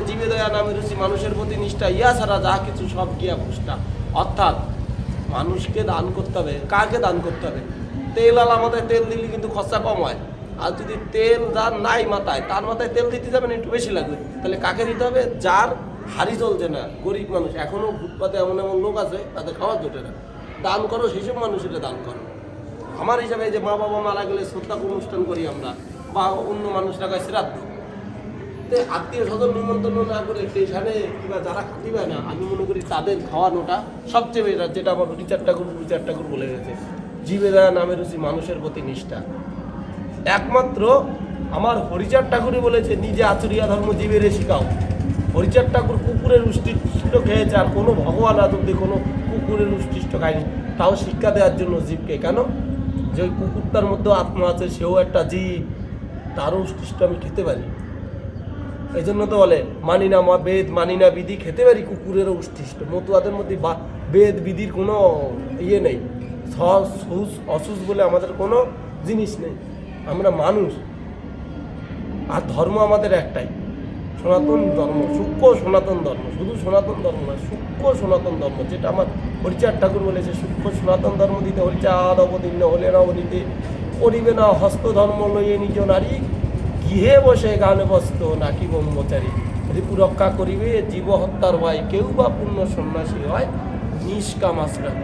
জীবে দয়া নামে রুচি মানুষের প্রতি নিষ্ঠা ইয়া ছাড়া যা কিছু সব গিয়া পুষ্টা। অর্থাৎ মানুষকে দান করতে হবে। কাকে দান করতে হবে? তেল আলা মাথায় তেল দিলে কিন্তু খরচা কম হয়। আর যদি তেল যার নাই মাথায়, তার মাথায় তেল দিতে যাবেন একটু বেশি লাগবে। তাহলে কাকে দিতে হবে? যার হাড়ি চলছে না, গরিব মানুষ, এখনও ফুটপাতে এমন এমন লোক আছে তাদের খাওয়ার জোটে না। দান করো, সেসব মানুষের দান করো। আমার হিসাবে যে মা বাবা মারা গেলে শ্রদ্ধা অনুষ্ঠান করি আমরা, বা অন্য মানুষরা গায়ে শ্রাদ্ধ, আত্মীয় স্বজন নিমন্ত্রণ না করে স্টেশনে কিংবা যারা খাতিবে না, আমি মনে করি তাদের খাওয়ানোটা সবচেয়ে বেটার। যেটা আমার বিচার ঠাকুর বলে গেছে, জীবে দয়া নামে রুচি মানুষের প্রতি নিষ্ঠা। একমাত্র আমার হরিচাঁদ ঠাকুরই বলেছে, নিজে আচরিয়া ধর্ম জীবেরে শিখাও। হরিচাঁদ ঠাকুর কুকুরের উষ্টিষ্ট খেয়েছে, আর কোনো ভগবান আজ অব্দি কোনো কুকুরের উষ্টিষ্ট খায়নি। তাও শিক্ষা দেওয়ার জন্য জীবকে, কেন যে ওই কুকুরটার মধ্যে আত্মা আছে, সেও একটা জীব, তারও উষ্টিষ্ট আমি খেতে পারি। এই জন্য তো বলে মানি না বেদ মানি না বিধি, খেতে পারি কুকুরেরও উষ্টিষ্ট। মতুয়াদের মধ্যে বেদ বিধির কোনো ইয়ে নেই, অসুস বলে আমাদের কোনো জিনিস নেই। আমরা মানুষ, আর ধর্ম আমাদের একটাই, সনাতন ধর্ম, সূক্ষ্ম সনাতন ধর্ম। শুধু সনাতন ধর্ম না, সূক্ষ্ম সনাতন ধর্ম, যেটা আমার হরিচাঁদ ঠাকুর বলেছে, সূক্ষ্ম সনাতন ধর্ম দিতে হরিচাঁদ অবতীর্ণ হলে না অবনীতে করিবে না হস্ত ধর্ম লইয়ে নিজ নারী, গৃহে বসে গানে বস্ত নাকি ব্রহ্মচারী। রিপু রক্ষা করিবে জীব হত্যার ভয়, কেউ বা পূর্ণ সন্ন্যাসী হয় নিষ্কাম আশ্রম।